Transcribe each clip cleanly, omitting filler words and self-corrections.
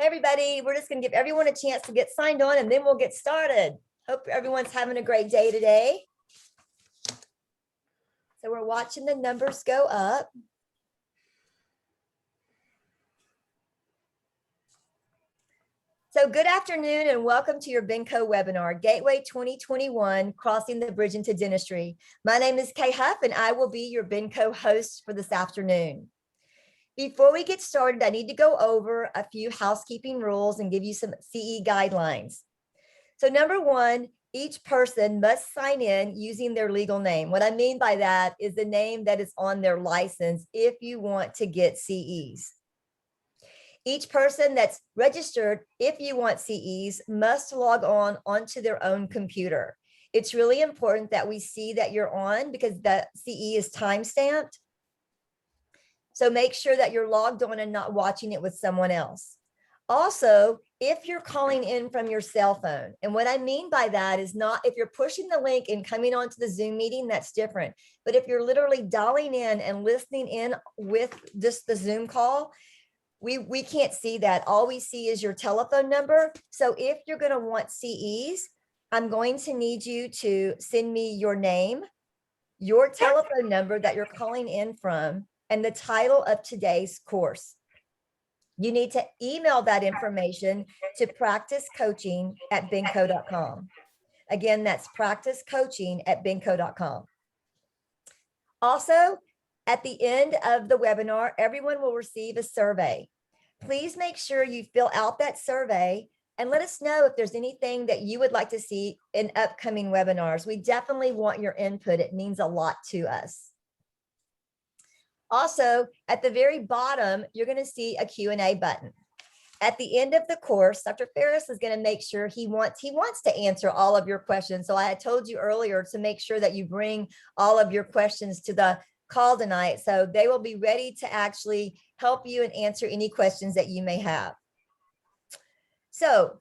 Hey, everybody, we're just going to give everyone a chance to get signed on and then we'll get started. Hope everyone's having a great day today. So we're watching the numbers go up. So good afternoon and welcome to your Benco webinar, Gateway 2021, Crossing the Bridge into Dentistry. My name is Kay Huff and I will be your Benco host for this afternoon. Before we get started, I need to go over a few housekeeping rules and give you some CE guidelines. So number one, each person must sign in using their legal name. What I mean by that is the name that is on their license if you want to get CEs. Each person that's registered, if you want CEs, must log on onto their own computer. It's really important that we see that you're on because the CE is time-stamped. So make sure that you're logged on and not watching it with someone else. Also, if you're calling in from your cell phone, and what I mean by that is not if you're pushing the link and coming onto the Zoom meeting, that's different. But if you're literally dialing in and listening in with just the Zoom call, we can't see that. All we see is your telephone number. So if you're going to want CEs, I'm going to need you to send me your name, your telephone number that you're calling in from, and the title of today's course. You need to email that information to practicecoaching@benco.com. Again, that's practicecoaching@benco.com. Also, at the end of the webinar, everyone will receive a survey. Please make sure you fill out that survey and let us know if there's anything that you would like to see in upcoming webinars. We definitely want your input. It means a lot to us. Also, at the very bottom, you're going to see a Q&A button. At the end of the course, Dr. Ferris is going to make sure he wants to answer all of your questions. So I had told you earlier to make sure that you bring all of your questions to the call tonight. So they will be ready to actually help you and answer any questions that you may have. So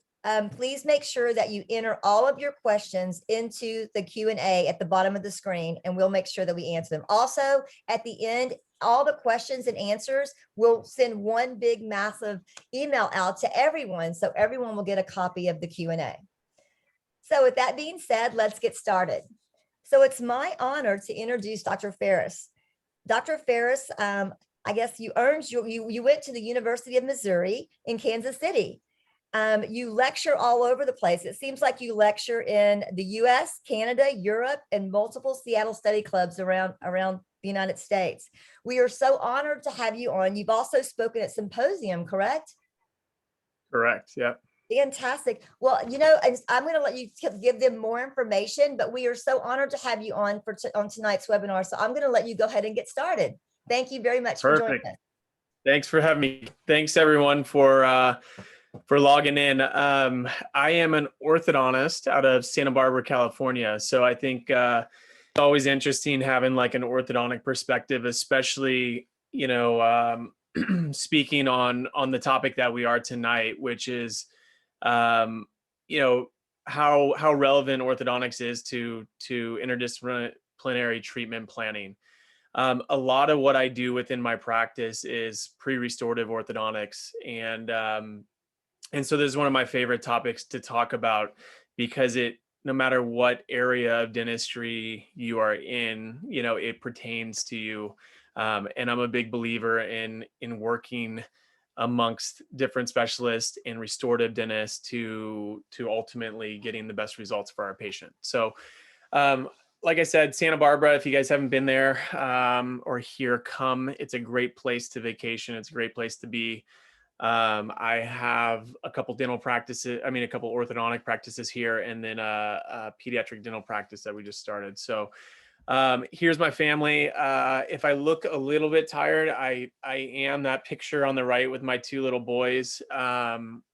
please make sure that you enter all of your questions into the Q&A at the bottom of the screen, and we'll make sure that we answer them. Also, at the end, all the questions and answers, we'll send one big massive email out to everyone, so everyone will get a copy of the Q&A. So with that being said, let's get started. So it's my honor to introduce Dr. Ferris. Dr. Ferris, I guess you went to the University of Missouri in Kansas City. You lecture all over the place. It seems like you lecture in the US, Canada, Europe, and multiple Seattle study clubs around the United States. We are so honored to have you on. You've also spoken at symposium, correct? Correct, yeah. Fantastic. Well, you know, I'm going to let you give them more information, but we are so honored to have you on on tonight's webinar. So I'm going to let you go ahead and get started. Thank you very much for joining us. Thanks for having me. Thanks everyone for logging in. I am an orthodontist out of Santa Barbara, California. So I think it's always interesting having like an orthodontic perspective, especially, you know, speaking on the topic that we are tonight, which is, you know, how relevant orthodontics is to interdisciplinary treatment planning. A lot of what I do within my practice is pre-restorative orthodontics, and so this is one of my favorite topics to talk about because no matter what area of dentistry you are in, you know, it pertains to you. And I'm a big believer in working amongst different specialists and restorative dentists to ultimately getting the best results for our patient. So, like I said, Santa Barbara, if you guys haven't been there or here, come. It's a great place to vacation. It's a great place to be. I have a couple dental practices, a couple orthodontic practices here, and then a pediatric dental practice that we just started. So here's my family. If I look a little bit tired, I am that picture on the right with my two little boys.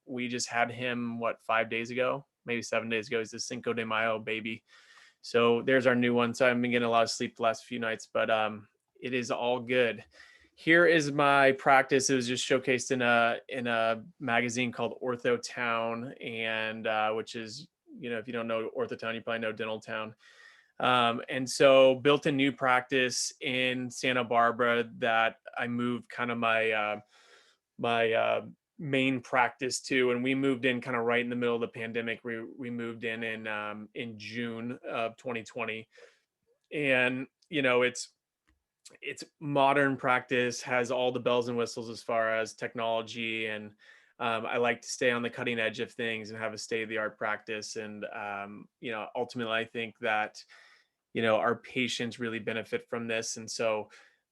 We just had him, 5 days ago, maybe 7 days ago. He's the Cinco de Mayo baby. So there's our new one. So I've been getting a lot of sleep the last few nights, but it is all good. Here is my practice. It was just showcased in a magazine called Ortho Town, and which is, you know, if you don't know Ortho Town, you probably know Dental Town. And so built a new practice in Santa Barbara that I moved kind of my main practice too. And we moved in kind of right in the middle of the pandemic. We moved in June of 2020. And, it's modern practice, has all the bells and whistles as far as technology. And I like to stay on the cutting edge of things and have a state of the art practice. And, ultimately, I think that, our patients really benefit from this. And so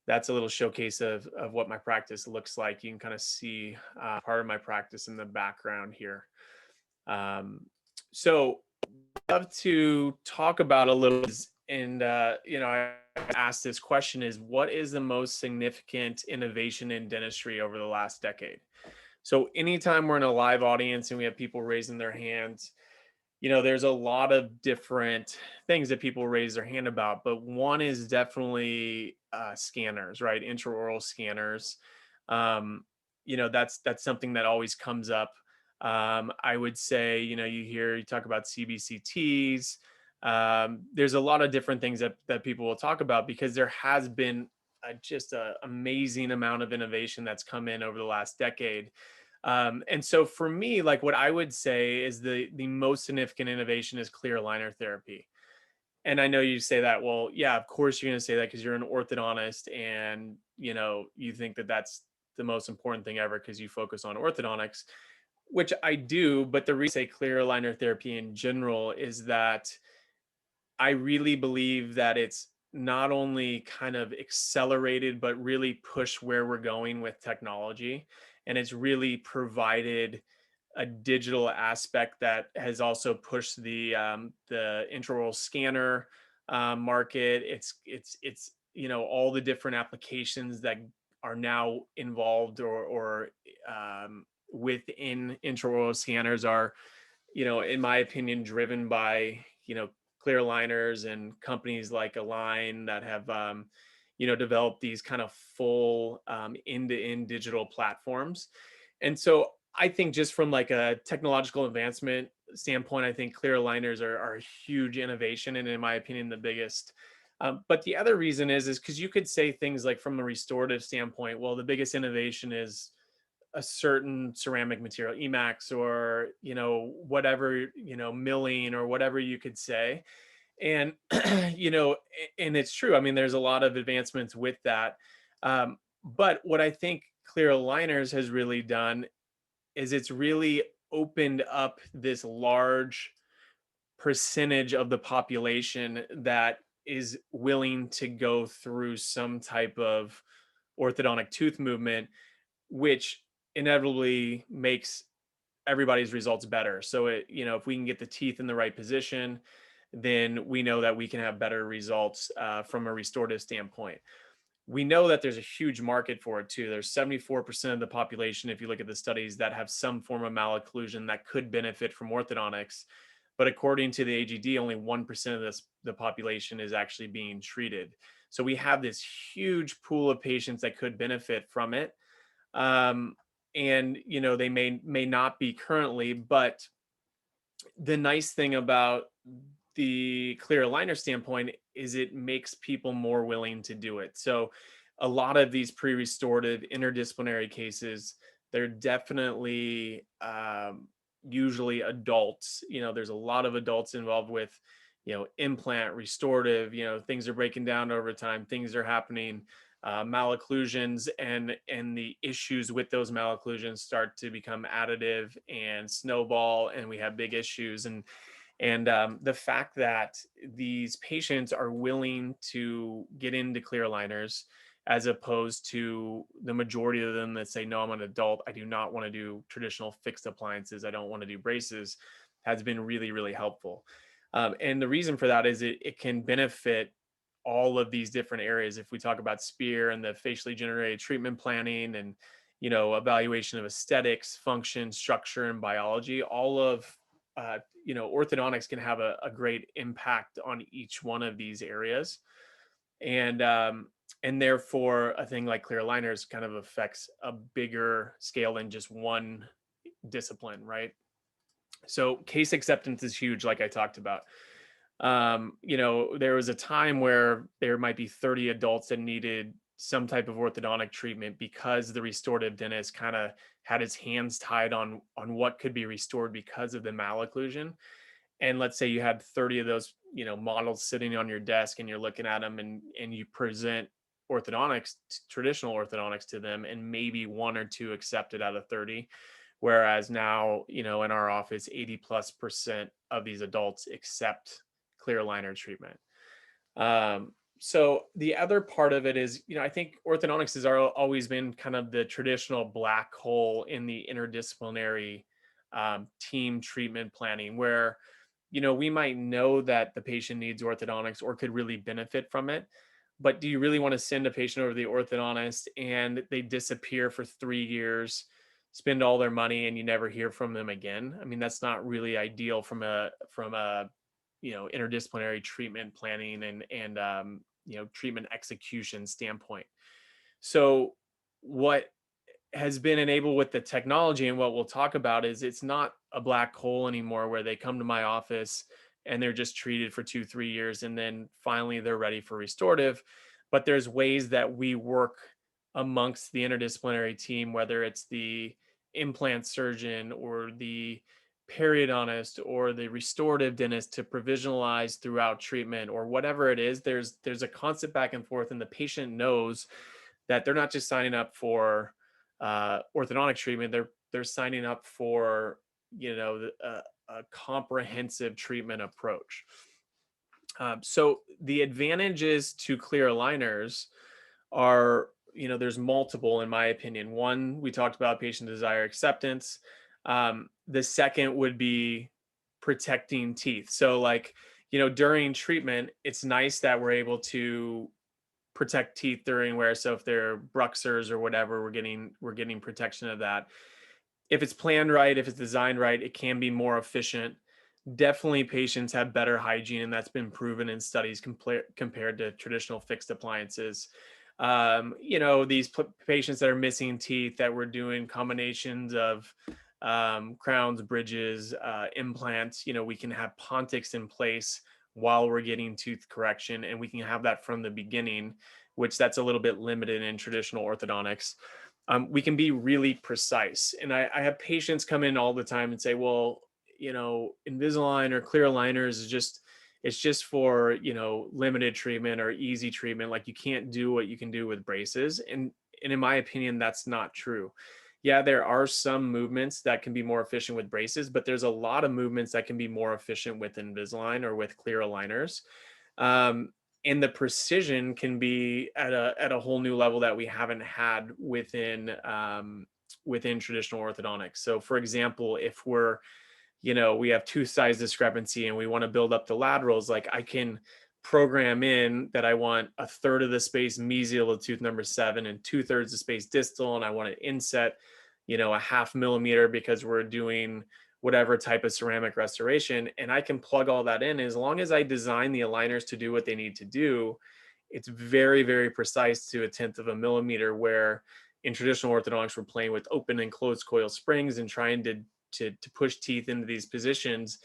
that's a little showcase of what my practice looks like. You can kind of see part of my practice in the background here. Um, so I'd love to talk about a little, and I asked this question is, what is the most significant innovation in dentistry over the last decade? So anytime we're in a live audience and we have people raising their hands, there's a lot of different things that people raise their hand about, but one is definitely scanners, right? Intraoral scanners. That's something that always comes up. I would say, you talk about CBCTs. There's a lot of different things that people will talk about because there has been just an amazing amount of innovation that's come in over the last decade. And so for me, like what I would say is the most significant innovation is clear aligner therapy. And I know you say that, well, yeah, of course you're going to say that because you're an orthodontist and, you think that that's the most important thing ever because you focus on orthodontics, which I do. But the reason I say clear aligner therapy in general is that I really believe that it's not only kind of accelerated, but really pushed where we're going with technology. And it's really provided a digital aspect that has also pushed the intraoral scanner market. It's all the different applications that are now involved or within intraoral scanners are, in my opinion, driven by, clear aligners and companies like Align that have, developed these kind of full end-to-end digital platforms. And so I think just from like a technological advancement standpoint, I think clear aligners are a huge innovation and in my opinion, the biggest. But the other reason is because you could say things like from a restorative standpoint, well, the biggest innovation is a certain ceramic material, Emax or, whatever, milling or whatever you could say. And, and it's true. I mean, there's a lot of advancements with that. But what I think clear aligners has really done is it's really opened up this large percentage of the population that is willing to go through some type of orthodontic tooth movement, which inevitably makes everybody's results better. So if we can get the teeth in the right position, then we know that we can have better results from a restorative standpoint. We know that there's a huge market for it too. There's 74% of the population, if you look at the studies, that have some form of malocclusion that could benefit from orthodontics. But according to the AGD, only 1% of the population is actually being treated. So we have this huge pool of patients that could benefit from it. And they may not be currently, but the nice thing about the clear aligner standpoint is it makes people more willing to do it. So a lot of these pre-restorative interdisciplinary cases, they're definitely usually adults. There's a lot of adults involved with, implant, restorative, things are breaking down over time, things are happening, malocclusions and the issues with those malocclusions start to become additive and snowball, and we have big issues. And the fact that these patients are willing to get into clear aligners as opposed to the majority of them that say, no, I'm an adult, I do not want to do traditional fixed appliances, I don't want to do braces, has been really, really helpful. And the reason for that is it can benefit all of these different areas. If we talk about SPEAR and the facially generated treatment planning and, evaluation of aesthetics, function, structure, and biology, all of orthodontics can have a great impact on each one of these areas. And therefore a thing like clear aligners kind of affects a bigger scale than just one discipline, right? So case acceptance is huge, like I talked about. There was a time where there might be 30 adults that needed some type of orthodontic treatment because the restorative dentist kind of had his hands tied on what could be restored because of the malocclusion. And let's say you had 30 of those, models sitting on your desk, and you're looking at them, and you present orthodontics, traditional orthodontics to them, and maybe one or two accepted out of 30. Whereas now, in our office, 80+% of these adults accept clear aligner treatment. So the other part of it is, I think orthodontics has always been kind of the traditional black hole in the interdisciplinary team treatment planning, where, we might know that the patient needs orthodontics or could really benefit from it. But do you really want to send a patient over to the orthodontist and they disappear for 3 years, spend all their money, and you never hear from them again? I mean, that's not really ideal from a interdisciplinary treatment planning and treatment execution standpoint. So what has been enabled with the technology, and what we'll talk about, is it's not a black hole anymore where they come to my office and they're just treated for 2-3 years and then finally they're ready for restorative. But there's ways that we work amongst the interdisciplinary team, whether it's the implant surgeon or the periodontist or the restorative dentist, to provisionalize throughout treatment or whatever it is. There's a constant back and forth, and the patient knows that they're not just signing up for orthodontic treatment. They're signing up for a comprehensive treatment approach. So the advantages to clear aligners are, there's multiple in my opinion. One, we talked about patient desire acceptance. The second would be protecting teeth. So during treatment, it's nice that we're able to protect teeth during wear. So if they're bruxers or whatever, we're getting protection of that. If it's planned right, if it's designed right, it can be more efficient. Definitely patients have better hygiene, and that's been proven in studies compared to traditional fixed appliances. These patients that are missing teeth, that we're doing combinations of crowns, bridges, implants, we can have Pontics in place while we're getting tooth correction, and we can have that from the beginning, which that's a little bit limited in traditional orthodontics. We can be really precise. And I have patients come in all the time and say, well, Invisalign or clear aligners it's just for, limited treatment or easy treatment. Like, you can't do what you can do with braces. And in my opinion, that's not true. Yeah, there are some movements that can be more efficient with braces, but there's a lot of movements that can be more efficient with Invisalign or with clear aligners. And the precision can be at a whole new level that we haven't had within traditional orthodontics. So for example, if we have tooth size discrepancy and we want to build up the laterals, like, I can program in that I want a third of the space mesial of tooth number 7 and 2/3 the space distal, and I want to inset, a 0.5 millimeter because we're doing whatever type of ceramic restoration. And I can plug all that in. As long as I design the aligners to do what they need to do, it's very, very precise to 1/10 of a millimeter, where in traditional orthodontics, we're playing with open and closed coil springs and trying to push teeth into these positions.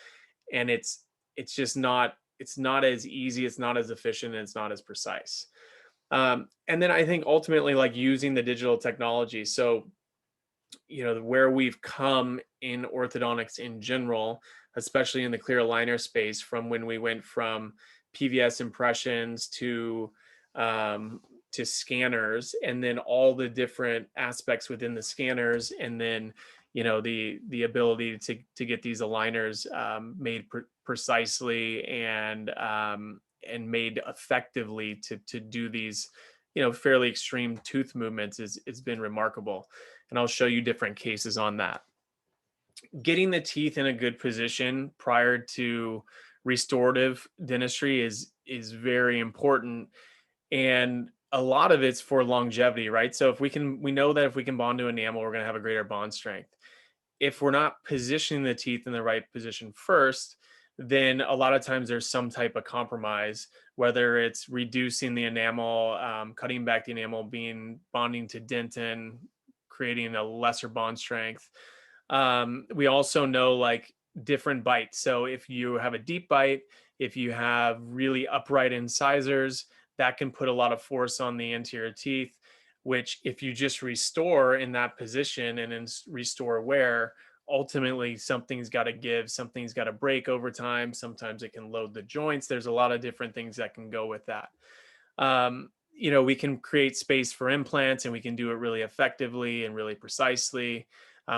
And it's just not, it's not as easy, it's not as efficient, and it's not as precise. And then I think ultimately, like, using the digital technology. So, where we've come in orthodontics in general, especially in the clear aligner space, from when we went from PVS impressions to scanners, and then all the different aspects within the scanners, and then the ability to get these aligners made precisely and made effectively to do these fairly extreme tooth movements it's been remarkable. And I'll show you different cases on that. Getting the teeth in a good position prior to restorative dentistry is very important, and a lot of it's for longevity, right? So we know that if we can bond to enamel, we're going to have a greater bond strength. If we're not positioning the teeth in the right position first, then a lot of times there's some type of compromise, whether it's reducing the enamel, cutting back the enamel, bonding to dentin, creating a lesser bond strength. We also know, like, different bites. So if you have a deep bite, if you have really upright incisors, that can put a lot of force on the anterior teeth, which if you just restore in that position and then restore wear, ultimately something's got to give, something's got to break over time. Sometimes it can load the joints. There's a lot of different things that can go with that. We can create space for implants, and we can do it really effectively and really precisely.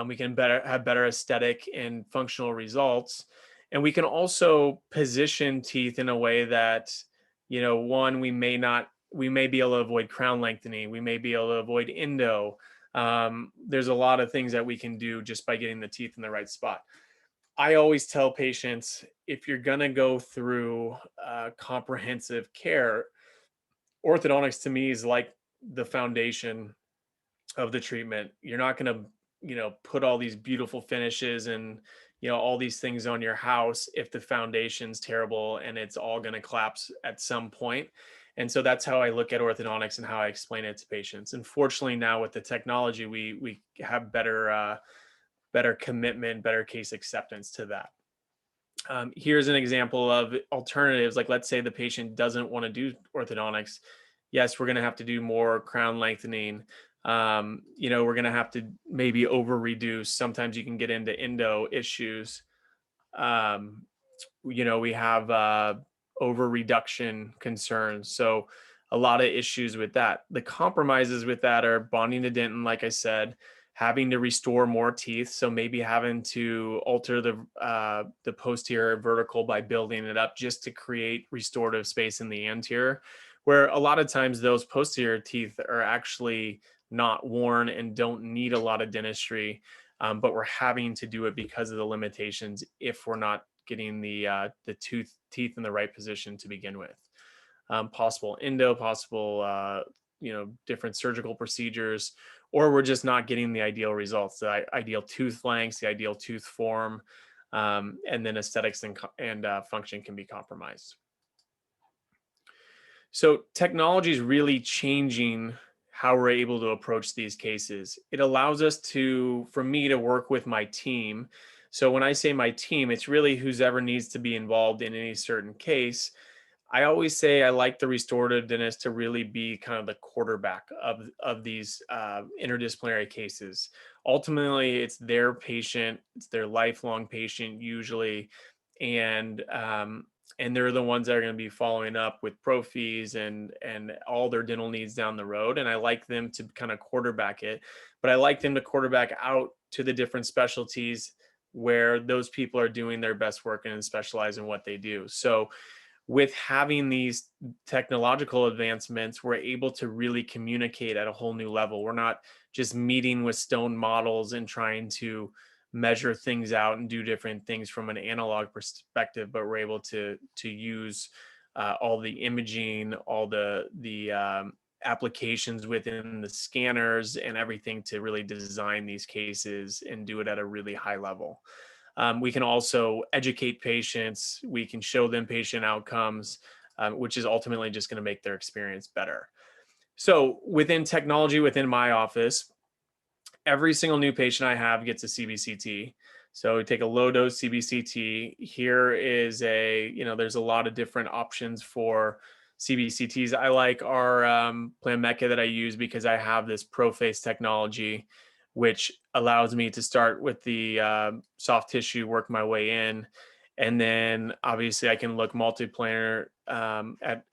We can have better aesthetic and functional results. And we can also position teeth in a way that, one, we may be able to avoid crown lengthening. We may be able to avoid endo. There's a lot of things that we can do just by getting the teeth in the right spot. I always tell patients, if you're going to go through comprehensive care, orthodontics to me is like the foundation of the treatment. You're not going to, put all these beautiful finishes and, all these things on your house if the foundation's terrible, and it's all going to collapse at some point. And so that's how I look at orthodontics and how I explain it to patients. Unfortunately, now with the technology, we have better commitment, better case acceptance to that. Here's an example of alternatives. Like, let's say the patient doesn't want to do orthodontics. Yes, we're going to have to do more crown lengthening. We're going to have to maybe over reduce. Sometimes you can get into endo issues. We have over reduction concerns. So a lot of issues with that. The compromises with that are bonding to dentin, like I said, having to restore more teeth. So maybe having to alter the posterior vertical by building it up just to create restorative space in the anterior, where a lot of times those posterior teeth are actually not worn and don't need a lot of dentistry, but we're having to do it because of the limitations if we're not getting the teeth in the right position to begin with. Possible endo, possible different surgical procedures, or we're just not getting the ideal results, the ideal tooth lengths, the ideal tooth form, and then aesthetics and function can be compromised. So technology is really changing how we're able to approach these cases. It allows us for me to work with my team. So when I say my team, it's really whoever needs to be involved in any certain case. I always say I like the restorative dentist to really be kind of the quarterback of these interdisciplinary cases. Ultimately, it's their patient, it's their lifelong patient usually, and they're the ones that are going to be following up with prophies and all their dental needs down the road. And I like them to kind of quarterback it, but I like them to quarterback out to the different specialties where those people are doing their best work and specialize in what they do. So with having these technological advancements, we're able to really communicate at a whole new level. We're not just meeting with stone models and trying to measure things out and do different things from an analog perspective, but we're able to use all the imaging, all the applications within the scanners and everything to really design these cases and do it at a really high level. We can also educate patients. We can show them patient outcomes, which is ultimately just going to make their experience better. So within technology, within my office, every single new patient I have gets a CBCT. So we take a low dose CBCT. Here is there's a lot of different options for CBCTs. I like our Plan Mecca that I use because I have this ProFace technology, which allows me to start with the soft tissue, work my way in. And then obviously I can look multiplanar at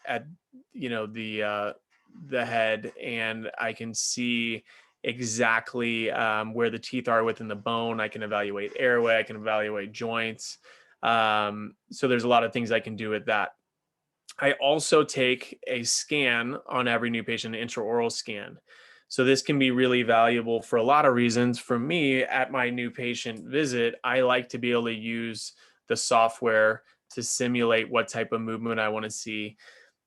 the head, and I can see exactly where the teeth are within the bone. I can evaluate airway, I can evaluate joints. So there's a lot of things I can do with that. I also take a scan on every new patient, an intraoral scan. So this can be really valuable for a lot of reasons. For me, at my new patient visit, I like to be able to use the software to simulate what type of movement I want to see.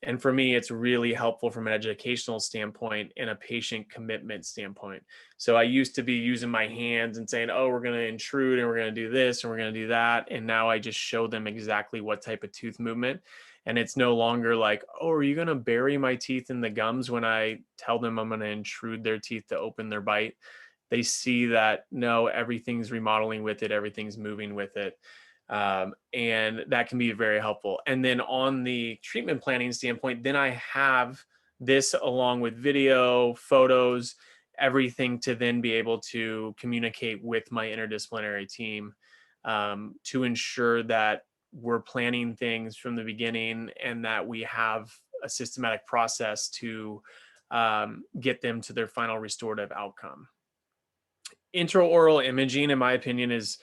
And for me, it's really helpful from an educational standpoint and a patient commitment standpoint. So I used to be using my hands and saying, oh, we're going to intrude and we're going to do this and we're going to do that. And now I just show them exactly what type of tooth movement. And it's no longer like, oh, are you going to bury my teeth in the gums when I tell them I'm going to intrude their teeth to open their bite? They see that, no, everything's remodeling with it. Everything's moving with it. And that can be very helpful. And then on the treatment planning standpoint, then I have this along with video, photos, everything to then be able to communicate with my interdisciplinary team, to ensure that we're planning things from the beginning and that we have a systematic process to get them to their final restorative outcome. Intraoral imaging, in my opinion, is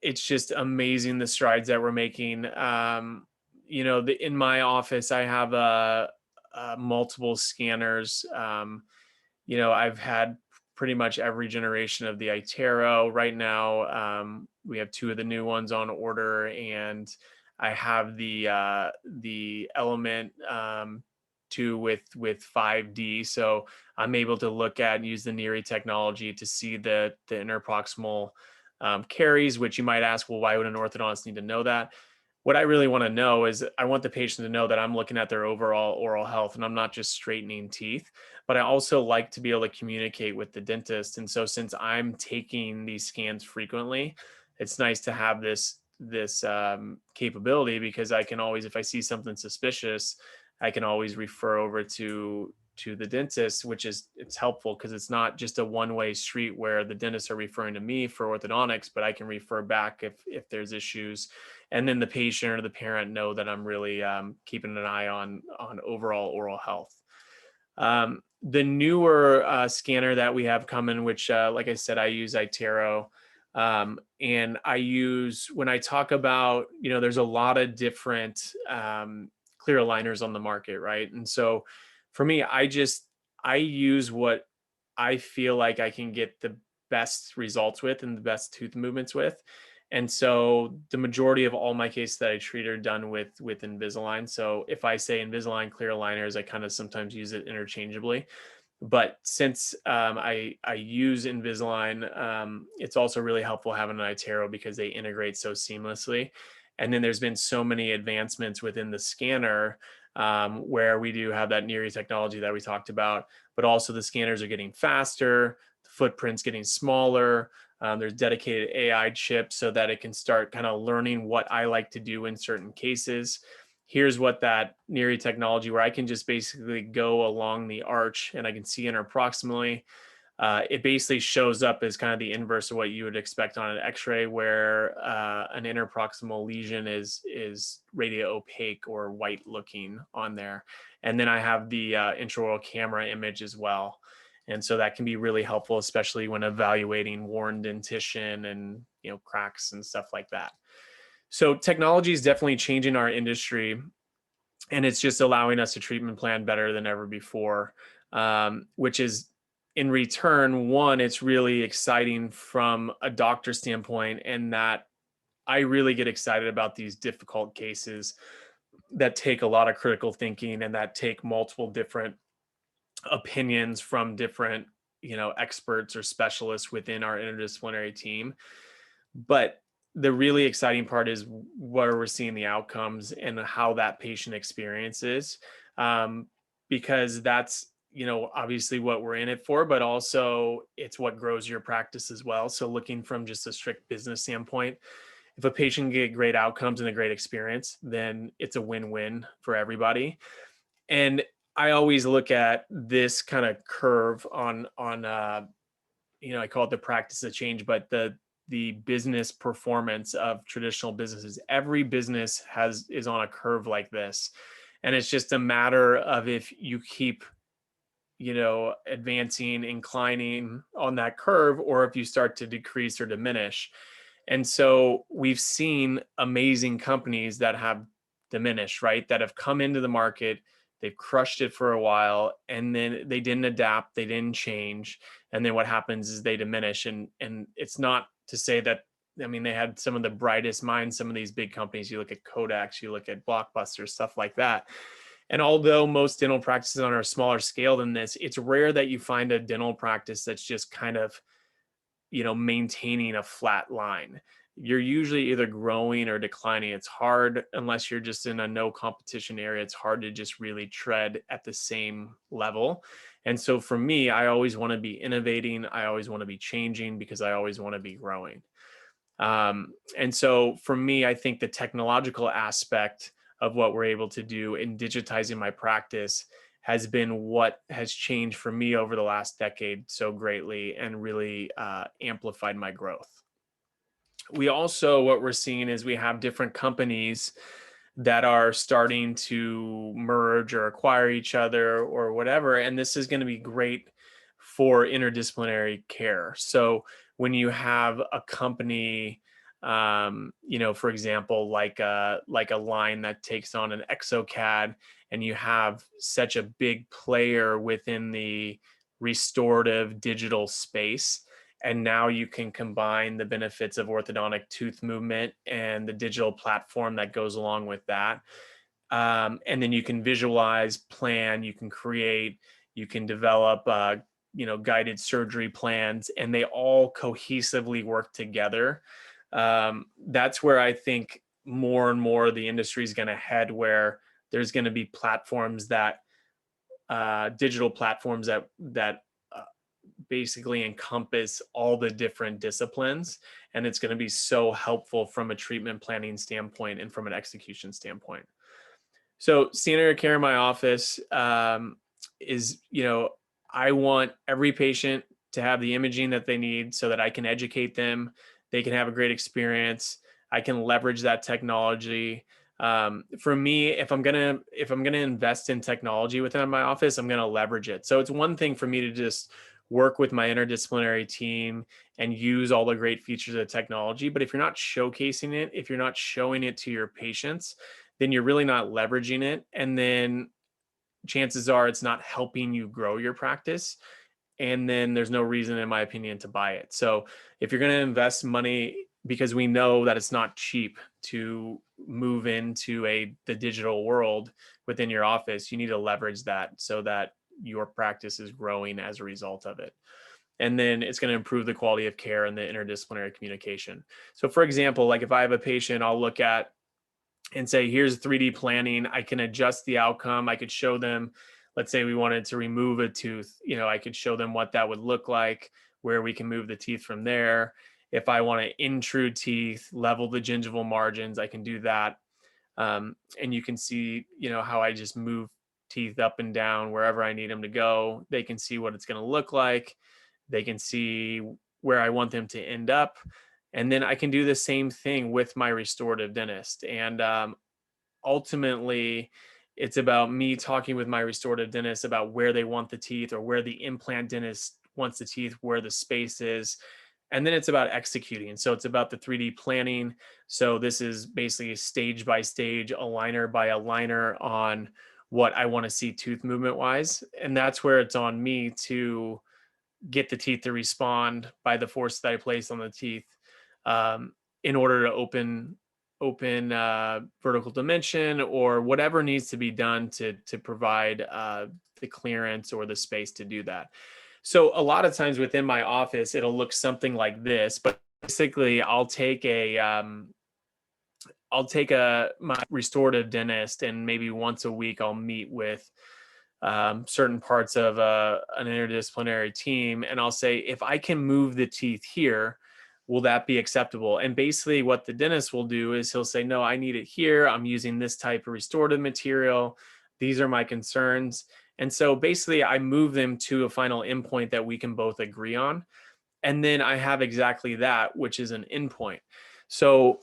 it's just amazing the strides that we're making. In my office, I have multiple scanners. I've had pretty much every generation of the Itero. Right now, we have two of the new ones on order, and I have the Element 2 with 5D. So I'm able to look at and use the NIRI technology to see the interproximal caries, which you might ask, well, why would an orthodontist need to know that? What I really want to know is I want the patient to know that I'm looking at their overall oral health and I'm not just straightening teeth, but I also like to be able to communicate with the dentist. And so since I'm taking these scans frequently, it's nice to have this capability, because I can always, if I see something suspicious, I can always refer over to the dentist, which is, it's helpful because it's not just a one-way street where the dentists are referring to me for orthodontics, but I can refer back if there's issues, and then the patient or the parent know that I'm really keeping an eye on overall oral health. The newer scanner that we have coming, which like I said, I use Itero, and I use, when I talk about, there's a lot of different clear aligners on the market, right? And so for me, I use what I feel like I can get the best results with and the best tooth movements with. And so the majority of all my cases that I treat are done with Invisalign. So if I say Invisalign clear aligners, I kind of sometimes use it interchangeably. But since I use Invisalign, it's also really helpful having an Itero because they integrate so seamlessly. And then there's been so many advancements within the scanner, where we do have that NIRI technology that we talked about, but also the scanners are getting faster, the footprint's getting smaller. There's dedicated AI chips so that it can start kind of learning what I like to do in certain cases. Here's what that NIRI technology, where I can just basically go along the arch and I can see interproximally. It basically shows up as kind of the inverse of what you would expect on an X-ray, where an interproximal lesion is radio opaque or white looking on there. And then I have the intraoral camera image as well. And so that can be really helpful, especially when evaluating worn dentition and cracks and stuff like that. So technology is definitely changing our industry, and it's just allowing us to treatment plan better than ever before, which is, in return, one, it's really exciting from a doctor standpoint, and that I really get excited about these difficult cases that take a lot of critical thinking and that take multiple different opinions from different experts or specialists within our interdisciplinary team. But the really exciting part is where we're seeing the outcomes and how that patient experiences, because that's obviously what we're in it for, but also it's what grows your practice as well. So looking from just a strict business standpoint, if a patient can get great outcomes and a great experience, then it's a win-win for everybody. And I always look at this kind of curve on I call it the practice of change, but the business performance of traditional businesses. Every business is on a curve like this, and it's just a matter of if you keep advancing, inclining on that curve, or if you start to decrease or diminish. And so we've seen amazing companies that have diminished, right? That have come into the market, they've crushed it for a while, and then they didn't adapt, they didn't change. And then what happens is they diminish. And it's not to say that, they had some of the brightest minds, some of these big companies. You look at Kodak's, you look at Blockbuster, stuff like that. And although most dental practices are on a smaller scale than this, it's rare that you find a dental practice that's just kind of, maintaining a flat line. You're usually either growing or declining. It's hard, unless you're just in a no competition area, it's hard to just really tread at the same level. And so for me, I always want to be innovating. I always want to be changing because I always want to be growing. And so for me, I think the technological aspect of what we're able to do in digitizing my practice has been what has changed for me over the last decade so greatly and really amplified my growth. We also, what we're seeing is we have different companies that are starting to merge or acquire each other or whatever. And this is going to be great for interdisciplinary care. So when you have a company, for example, like a line that takes on an exocad, and you have such a big player within the restorative digital space, and now you can combine the benefits of orthodontic tooth movement and the digital platform that goes along with that. And then you can visualize, plan, you can create, you can develop, guided surgery plans, and they all cohesively work together. That's where I think more and more the industry is going to head, where there's going to be platforms that, digital platforms that basically encompass all the different disciplines, and it's going to be so helpful from a treatment planning standpoint and from an execution standpoint. So standard of care in my office is, I want every patient to have the imaging that they need so that I can educate them, they can have a great experience, I can leverage that technology. For me, if I'm gonna invest in technology within my office, I'm gonna leverage it. So it's one thing for me to just work with my interdisciplinary team and use all the great features of technology. But if you're not showcasing it, if you're not showing it to your patients, then you're really not leveraging it. And then chances are it's not helping you grow your practice. And then there's no reason, in my opinion, to buy it. So if you're going to invest money, because we know that it's not cheap to move into the digital world within your office, you need to leverage that so that your practice is growing as a result of it. And then it's going to improve the quality of care and the interdisciplinary communication. So for example, like if I have a patient, I'll look at and say, here's 3D planning. I can adjust the outcome. I could show them, let's say we wanted to remove a tooth, I could show them what that would look like, where we can move the teeth from there. If I want to intrude teeth, level the gingival margins, I can do that. And you can see, how I just move teeth up and down wherever I need them to go. They can see what it's going to look like. They can see where I want them to end up. And then I can do the same thing with my restorative dentist. And ultimately, it's about me talking with my restorative dentist about where they want the teeth, or where the implant dentist wants the teeth, where the space is. And then it's about executing. So it's about the 3D planning. So this is basically stage by stage, aligner by aligner on what I want to see tooth movement wise. And that's where it's on me to get the teeth to respond by the force that I place on the teeth, in order to open vertical dimension or whatever needs to be done to provide the clearance or the space to do that. So a lot of times within my office, it'll look something like this, but basically I'll take my restorative dentist, and maybe once a week I'll meet with certain parts of an interdisciplinary team, and I'll say, if I can move the teeth here, will that be acceptable? And basically what the dentist will do is he'll say, no, I need it here. I'm using this type of restorative material. These are my concerns. And so basically I move them to a final endpoint that we can both agree on. And then I have exactly that, which is an endpoint. So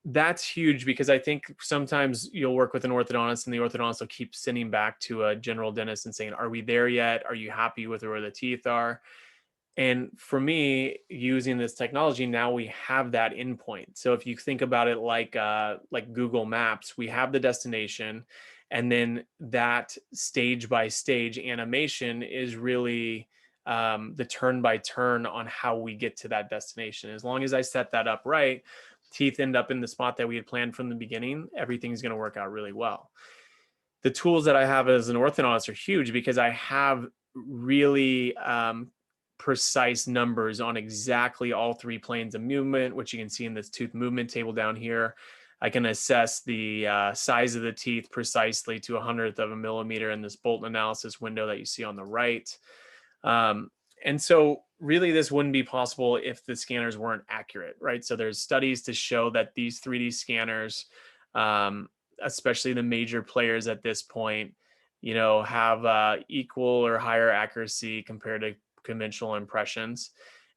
that's huge, because I think sometimes you'll work with an orthodontist and the orthodontist will keep sending back to a general dentist and saying, are we there yet? Are you happy with where the teeth are? And for me, using this technology, now we have that endpoint. So if you think about it like Google Maps, we have the destination, and then that stage by stage animation is really the turn by turn on how we get to that destination. As long as I set that up right, teeth end up in the spot that we had planned from the beginning, everything's going to work out really well. The tools that I have as an orthodontist are huge, because I have really precise numbers on exactly all three planes of movement, which you can see in this tooth movement table down here. I can assess the size of the teeth precisely to 100th of a millimeter in this Bolton analysis window that you see on the right. And so really this wouldn't be possible if the scanners weren't accurate, right? So there's studies to show that these 3D scanners, um, especially the major players at this point, have equal or higher accuracy compared to conventional impressions.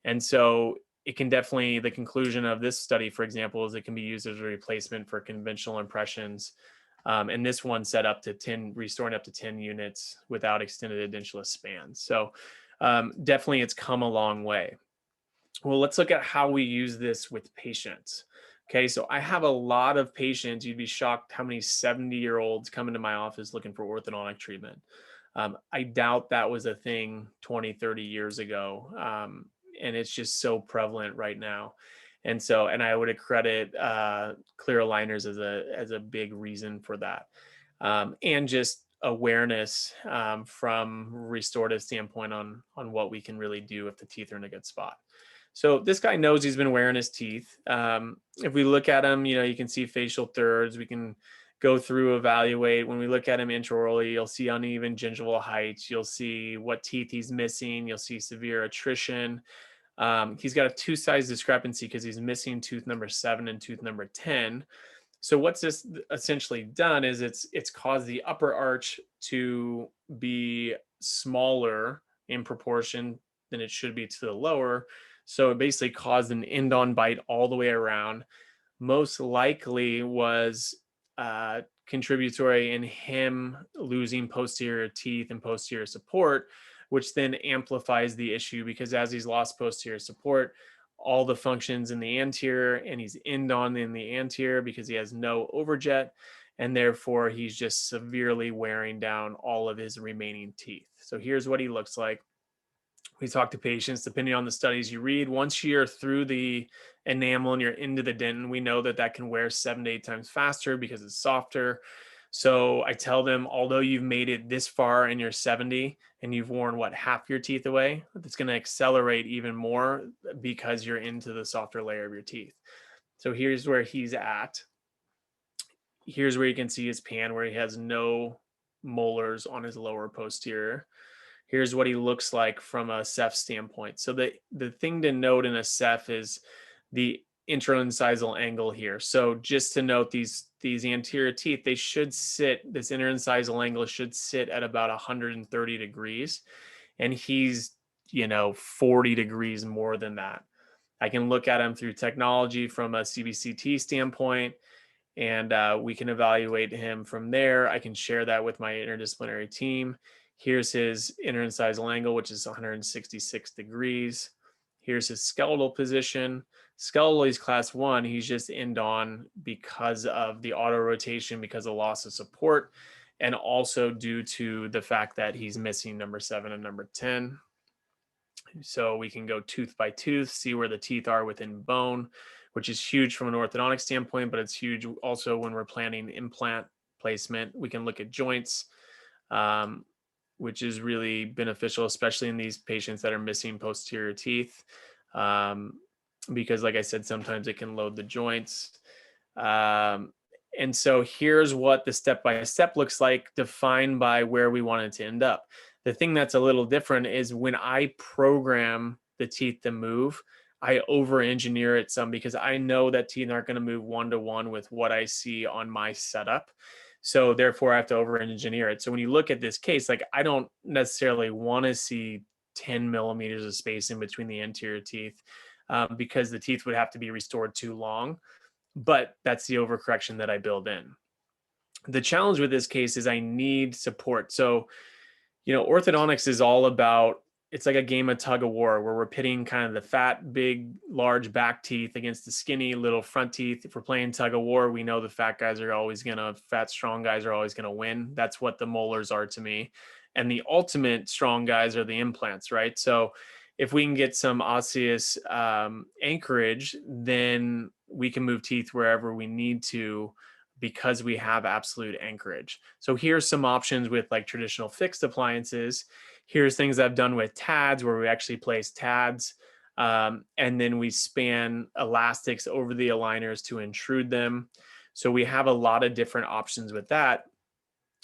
And so it can definitely, the conclusion of this study, for example, is it can be used as a replacement for conventional impressions. And this one set up to 10, restoring up to 10 units without extended edentulous spans. So definitely it's come a long way. Well, let's look at how we use this with patients. Okay, so I have a lot of patients. You'd be shocked how many 70-year-olds come into my office looking for orthodontic treatment. I doubt that was a thing 20, 30 years ago. And it's just so prevalent right now. And I would accredit clear aligners as a big reason for that. And just awareness from restorative standpoint on what we can really do if the teeth are in a good spot. So this guy knows he's been wearing his teeth. If we look at him, you can see facial thirds. We can go through, evaluate. When we look at him intraorally, you'll see uneven gingival heights. You'll see what teeth he's missing. You'll see severe attrition. He's got a two-size discrepancy because he's missing tooth number 7 and tooth number 10. So what's this essentially done is it's caused the upper arch to be smaller in proportion than it should be to the lower. So it basically caused an end-on bite all the way around. Most likely was contributory in him losing posterior teeth and posterior support, which then amplifies the issue because as he's lost posterior support, all the functions in the anterior and he's end-on in the anterior because he has no overjet. And therefore he's just severely wearing down all of his remaining teeth. So here's what he looks like. We talk to patients, depending on the studies you read, once you're through the enamel and you're into the dentin, we know that can wear 7 to 8 times faster because it's softer. So I tell them, although you've made it this far and you're 70 and you've worn half your teeth away, it's going to accelerate even more because you're into the softer layer of your teeth. So here's where he's at. Here's where you can see his pan where he has no molars on his lower posterior. Here's what he looks like from a Ceph standpoint. So the thing to note in a Ceph is the interincisal angle here. So just to note, these anterior teeth, they should sit, this interincisal angle should sit at about 130 degrees. And he's, 40 degrees more than that. I can look at him through technology from a CBCT standpoint, and we can evaluate him from there. I can share that with my interdisciplinary team. Here's his interincisal angle, which is 166 degrees. Here's his skeletal position. Skeletal, he's class 1. He's just end-on because of the auto rotation, because of loss of support, and also due to the fact that he's missing number 7 and number 10. So we can go tooth by tooth, see where the teeth are within bone, which is huge from an orthodontic standpoint, but it's huge also when we're planning implant placement. We can look at joints, which is really beneficial, especially in these patients that are missing posterior teeth. Because like I said, sometimes it can load the joints. And so here's what the step-by-step looks like, defined by where we want it to end up. The thing that's a little different is when I program the teeth to move, I over-engineer it some because I know that teeth aren't going to move one-to-one with what I see on my setup. So therefore I have to over-engineer it. So when you look at this case, I don't necessarily want to see 10 millimeters of space in between the anterior teeth because the teeth would have to be restored too long. But that's the overcorrection that I build in. The challenge with this case is I need support. So, orthodontics is all about, it's like a game of tug of war where we're pitting kind of the fat, big, large back teeth against the skinny little front teeth. If we're playing tug of war, we know the fat, strong guys are always going to win. That's what the molars are to me. And the ultimate strong guys are the implants, right? So if we can get some osseous anchorage, then we can move teeth wherever we need to because we have absolute anchorage. So here's some options with traditional fixed appliances. Here's things I've done with TADs where we actually place TADs and then we span elastics over the aligners to intrude them. So we have a lot of different options with that.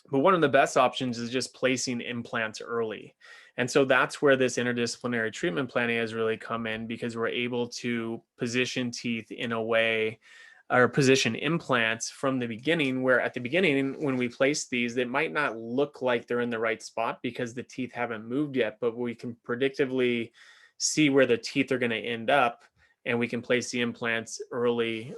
But one of the best options is just placing implants early. And so that's where this interdisciplinary treatment planning has really come in, because we're able to position teeth in a way, or position implants from the beginning, where at the beginning, when we place these, it might not look like they're in the right spot because the teeth haven't moved yet, but we can predictively see where the teeth are going to end up, and we can place the implants early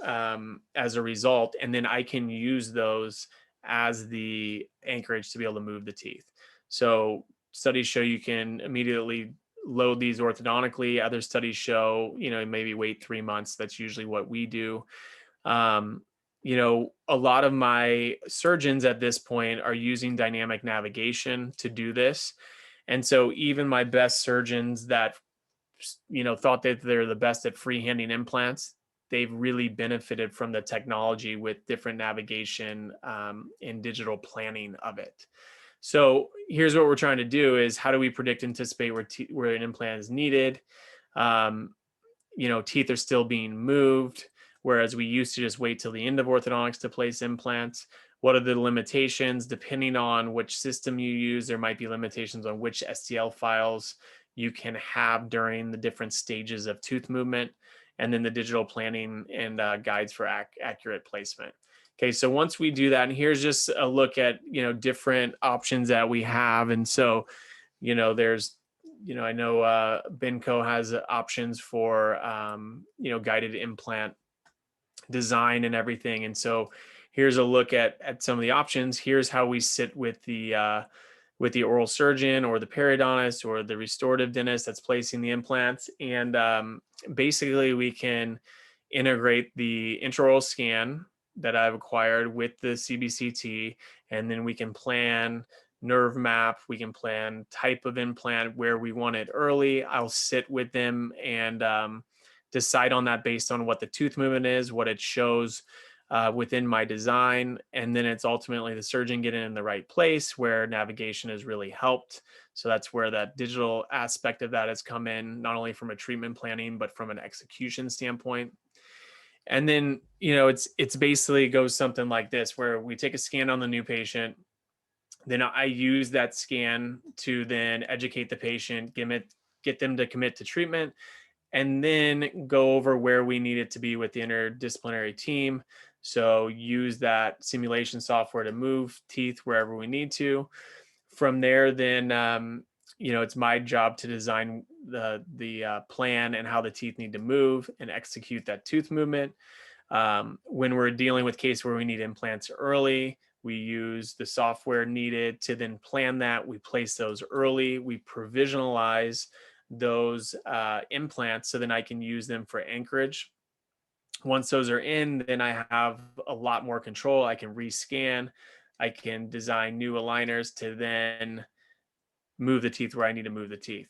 as a result. And then I can use those as the anchorage to be able to move the teeth. So studies show you can immediately load these orthodontically. Other studies show, maybe wait 3 months. That's usually what we do. um, a lot of my surgeons at this point are using dynamic navigation to do this. And so even my best surgeons that, thought that they're the best at freehanding implants, they've really benefited from the technology with different navigation and digital planning of it. So here's what we're trying to do is, how do we predict, anticipate where an implant is needed? Um, Teeth are still being moved, whereas we used to just wait till the end of orthodontics to place implants. What are the limitations? Depending on which system you use, there might be limitations on which STL files you can have during the different stages of tooth movement, and then the digital planning and guides for accurate placement. Okay, so once we do that, and here's just a look at, different options that we have. And so, there's, I know Benco has options for, guided implant design and everything. And so here's a look at some of the options. Here's how we sit with the oral surgeon or the periodontist or the restorative dentist that's placing the implants. And basically we can integrate the intraoral scan that I've acquired with the CBCT, and then we can plan nerve map, we can plan type of implant, where we want it early. I'll sit with them and decide on that based on what the tooth movement is, what it shows within my design. And then it's ultimately the surgeon getting in the right place, where navigation has really helped. So that's where that digital aspect of that has come in, not only from a treatment planning, but from an execution standpoint. And then, it's basically goes something like this, where we take a scan on the new patient. Then I use that scan to then educate the patient, get them to commit to treatment, and then go over where we need it to be with the interdisciplinary team. So use that simulation software to move teeth wherever we need to. From there, then it's my job to design the plan and how the teeth need to move and execute that tooth movement. When we're dealing with case where we need implants early, we use the software needed to then plan that. We place those early. We provisionalize those implants so then I can use them for anchorage. Once those are in, then I have a lot more control. I can rescan. I can design new aligners to then move the teeth where I need to move the teeth.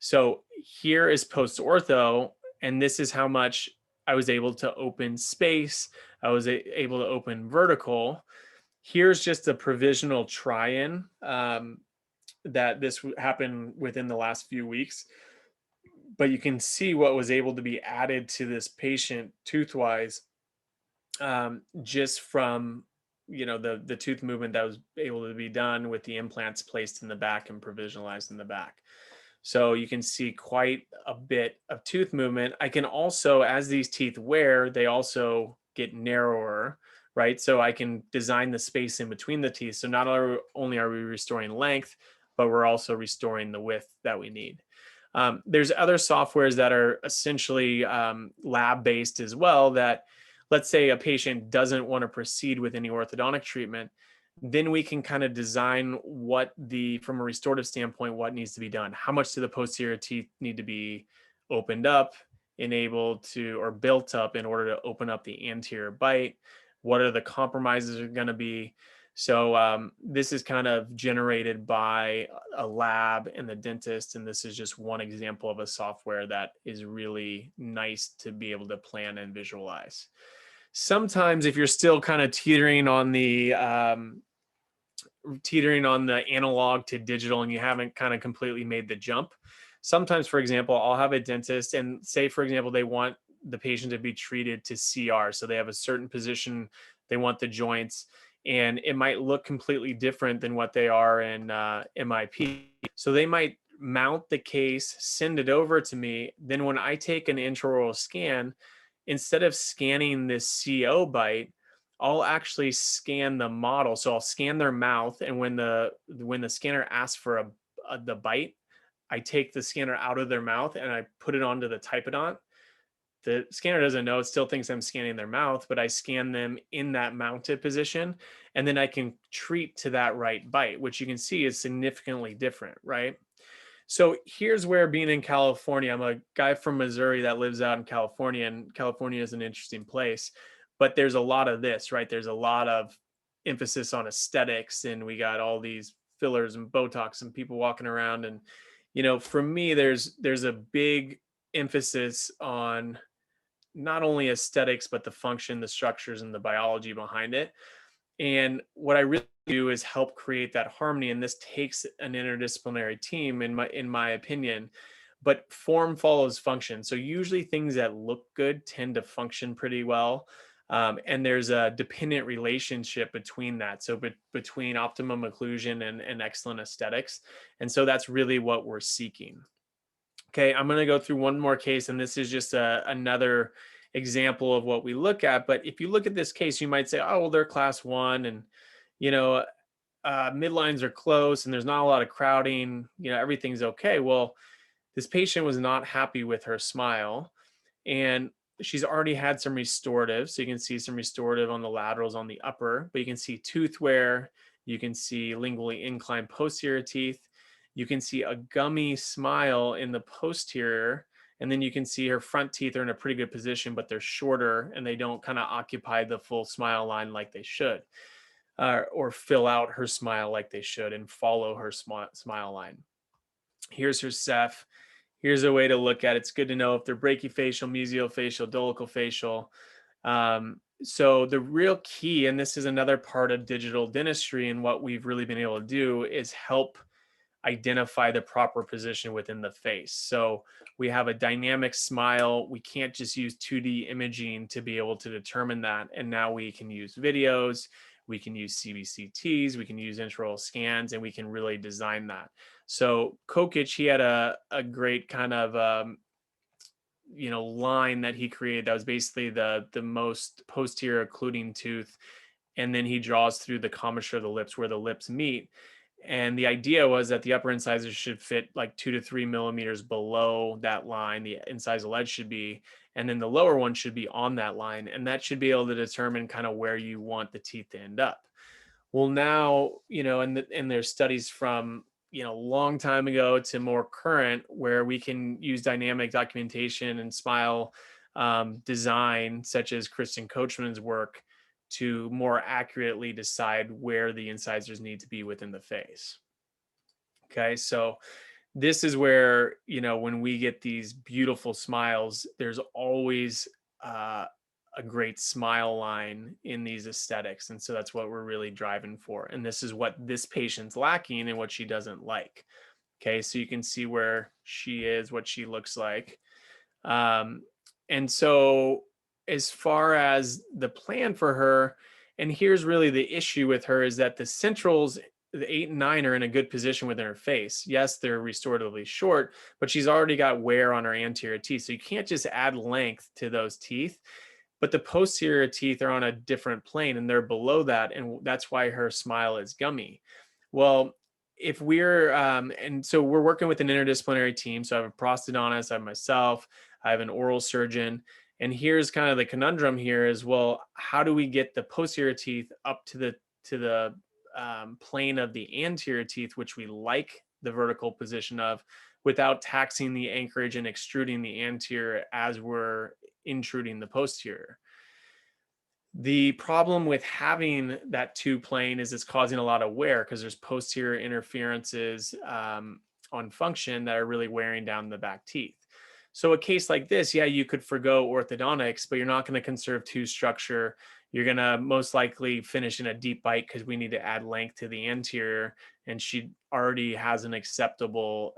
So here is post ortho, and this is how much I was able to open space. I was able to open vertical. Here's just a provisional try-in that this happened within the last few weeks. But you can see what was able to be added to this patient tooth-wise, just from the tooth movement that was able to be done with the implants placed in the back and provisionalized in the back. So you can see quite a bit of tooth movement. I can also, as these teeth wear, they also get narrower, right? So I can design the space in between the teeth. So not only are we restoring length, but we're also restoring the width that we need. There's other softwares that are essentially lab-based as well, that, let's say a patient doesn't want to proceed with any orthodontic treatment, then we can kind of design from a restorative standpoint, what needs to be done. How much do the posterior teeth need to be opened up, enabled to, or built up in order to open up the anterior bite? What are the compromises are going to be? So this is kind of generated by a lab and the dentist, and this is just one example of a software that is really nice to be able to plan and visualize. Sometimes if you're still kind of teetering on the analog to digital and you haven't kind of completely made the jump, sometimes, for example, I'll have a dentist and say, for example, they want the patient to be treated to CR. So they have a certain position, they want the joints, and it might look completely different than what they are in MIP. So they might mount the case, send it over to me. Then when I take an intraoral scan, instead of scanning this CO bite, I'll actually scan the model. So I'll scan their mouth, and when the scanner asks for the bite, I take the scanner out of their mouth and I put it onto the typodont. The scanner doesn't know, it still thinks I'm scanning their mouth, but I scan them in that mounted position, and then I can treat to that right bite, which you can see is significantly different, right? So here's where, being in California, I'm a guy from Missouri that lives out in California, and California is an interesting place, but there's a lot of this, right? There's a lot of emphasis on aesthetics, and we got all these fillers and Botox and people walking around. And, for me, there's a big emphasis on not only aesthetics, but the function, the structures, and the biology behind it. And what I really do is help create that harmony. And this takes an interdisciplinary team, in my opinion. But form follows function. So usually things that look good tend to function pretty well. And there's a dependent relationship between that. So between optimum occlusion and excellent aesthetics. And so that's really what we're seeking. Okay, I'm going to go through one more case, and this is just another example of what we look at. But if you look at this case, you might say, oh, well, they're class 1, and, you know, midlines are close, and there's not a lot of crowding, everything's okay. Well, this patient was not happy with her smile, and she's already had some restorative. So you can see some restorative on the laterals on the upper, but you can see tooth wear. You can see lingually inclined posterior teeth. You can see a gummy smile in the posterior. And then you can see her front teeth are in a pretty good position, but they're shorter and they don't kind of occupy the full smile line like they should, or fill out her smile like they should and follow her smile line. Here's her Ceph. Here's a way to look at it. It's good to know if they're brachyfacial, mesiofacial, dolichofacial. So the real key, and this is another part of digital dentistry and what we've really been able to do, is help identify the proper position within the face. So we have a dynamic smile. We can't just use 2D imaging to be able to determine that. And now we can use videos, we can use CBCTs, we can use intraoral scans, and we can really design that. So Kokich, he had a great kind of line that he created that was basically the most posterior occluding tooth, and then he draws through the commissure of the lips where the lips meet. And the idea was that the upper incisors should fit like 2 to 3 millimeters below that line, the incisal edge should be, and then the lower one should be on that line. And that should be able to determine kind of where you want the teeth to end up. Well, now, and there's studies from, long time ago to more current, where we can use dynamic documentation and smile design, such as Kristen Coachman's work, to more accurately decide where the incisors need to be within the face. Okay, so this is where, when we get these beautiful smiles, there's always a great smile line in these aesthetics. And so that's what we're really driving for. And this is what this patient's lacking and what she doesn't like. Okay, so you can see where she is, what she looks like. And so as far as the plan for her, and here's really the issue with her, is that the centrals, the 8 and 9, are in a good position within her face. Yes, they're restoratively short, but she's already got wear on her anterior teeth. So you can't just add length to those teeth. But the posterior teeth are on a different plane and they're below that. And that's why her smile is gummy. Well, if we're, and so we're working with an interdisciplinary team. So I have a prosthodontist, I have myself, I have an oral surgeon. And here's kind of the conundrum here is, well, how do we get the posterior teeth up to the plane of the anterior teeth, which we like the vertical position of, without taxing the anchorage and extruding the anterior as we're intruding the posterior? The problem with having that 2 plane is it's causing a lot of wear because there's posterior interferences on function that are really wearing down the back teeth. So a case like this, yeah, you could forgo orthodontics, but you're not going to conserve tooth structure. You're going to most likely finish in a deep bite because we need to add length to the anterior, and she already has an acceptable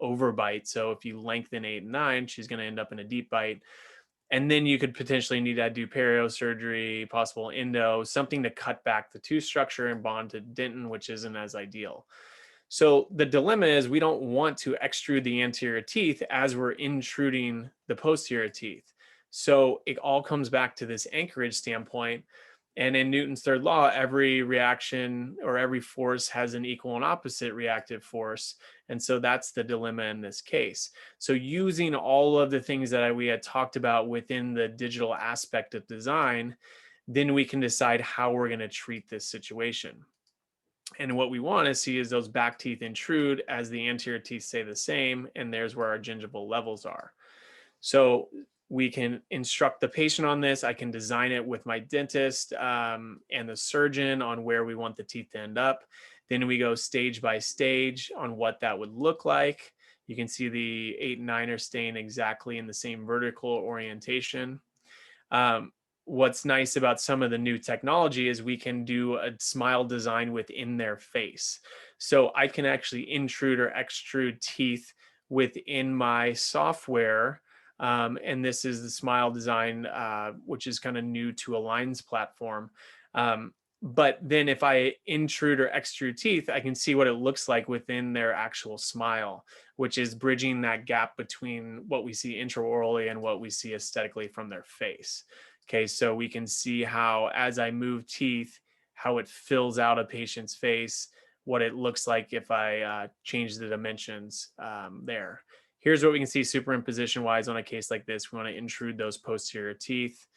overbite. So if you lengthen 8 and 9, she's going to end up in a deep bite. And then you could potentially need to do perio surgery, possible endo, something to cut back the tooth structure and bond to dentin, which isn't as ideal. So the dilemma is we don't want to extrude the anterior teeth as we're intruding the posterior teeth. So it all comes back to this anchorage standpoint. And in Newton's third law, every reaction or every force has an equal and opposite reactive force. And so that's the dilemma in this case. So using all of the things that we had talked about within the digital aspect of design, then we can decide how we're going to treat this situation. And what we want to see is those back teeth intrude as the anterior teeth stay the same. And there's where our gingival levels are. So we can instruct the patient on this. I can design it with my dentist and the surgeon on where we want the teeth to end up. Then we go stage by stage on what that would look like. You can see the 8 and 9 are staying exactly in the same vertical orientation. What's nice about some of the new technology is we can do a smile design within their face. So I can actually intrude or extrude teeth within my software. And this is the smile design, which is kind of new to Align's platform. But then if I intrude or extrude teeth, I can see what it looks like within their actual smile, which is bridging that gap between what we see intraorally and what we see aesthetically from their face. Okay, so we can see how as I move teeth, how it fills out a patient's face, what it looks like if I change the dimensions there. Here's what we can see superimposition wise on a case like this. We want to intrude those posterior teeth.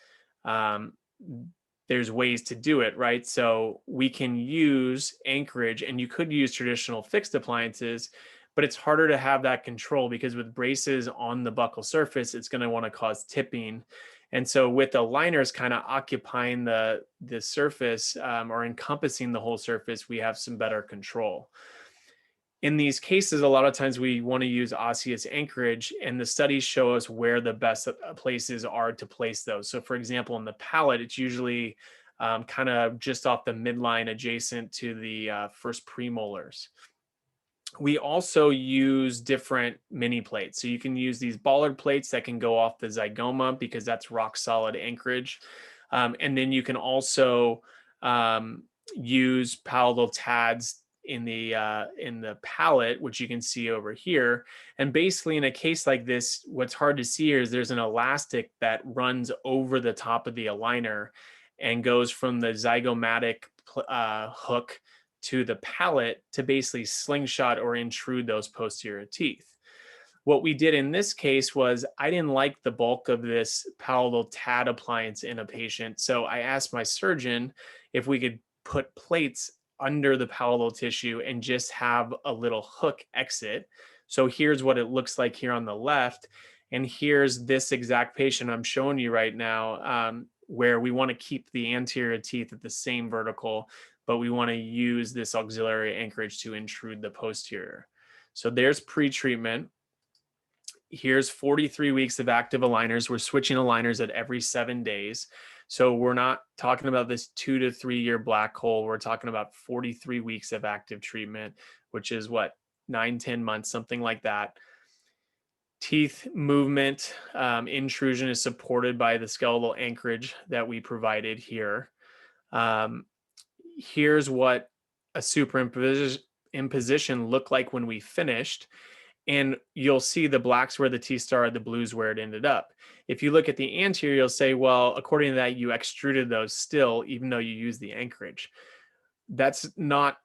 There's ways to do it, right? So we can use anchorage, and you could use traditional fixed appliances, but it's harder to have that control because with braces on the buccal surface, it's going to want to cause tipping. And so with the aligners kind of occupying the surface or encompassing the whole surface, we have some better control. In these cases, a lot of times we want to use osseous anchorage, and the studies show us where the best places are to place those. So for example, in the palate, it's usually kind of just off the midline adjacent to the first premolars. We also use different mini plates. So you can use these bollard plates that can go off the zygoma because that's rock solid anchorage. And then you can also use palatal tads in the palate, which you can see over here. And basically in a case like this, what's hard to see here is there's an elastic that runs over the top of the aligner and goes from the zygomatic hook to the palate to basically slingshot or intrude those posterior teeth. What we did in this case was I didn't like the bulk of this palatal tad appliance in a patient. So I asked my surgeon if we could put plates under the palatal tissue and just have a little hook exit. So here's what it looks like here on the left. And here's this exact patient I'm showing you right now, where we want to keep the anterior teeth at the same vertical, but we want to use this auxiliary anchorage to intrude the posterior. So there's pre-treatment. Here's 43 weeks of active aligners. We're switching aligners at every 7 days. So we're not talking about this 2 to 3 year black hole. We're talking about 43 weeks of active treatment, which is what, 9-10 months, something like that. Teeth movement intrusion is supported by the skeletal anchorage that we provided here. Here's what a superimposition looked like when we finished. And you'll see the blacks where the teeth started, the blues where it ended up. If you look at the anterior, you'll say, well, according to that, you extruded those still, even though you used the anchorage. That's not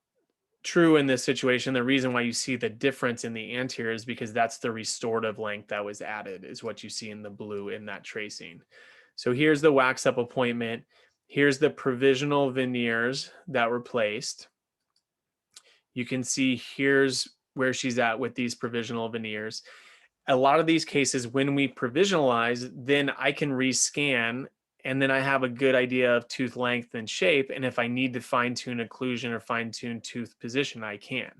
true in this situation. The reason why you see the difference in the anterior is because that's the restorative length that was added, is what you see in the blue in that tracing. So here's the wax up appointment. Here's the provisional veneers that were placed. You can see here's where she's at with these provisional veneers. A lot of these cases, when we provisionalize, then I can rescan, and then I have a good idea of tooth length and shape. And if I need to fine tune occlusion or fine tune tooth position, I can.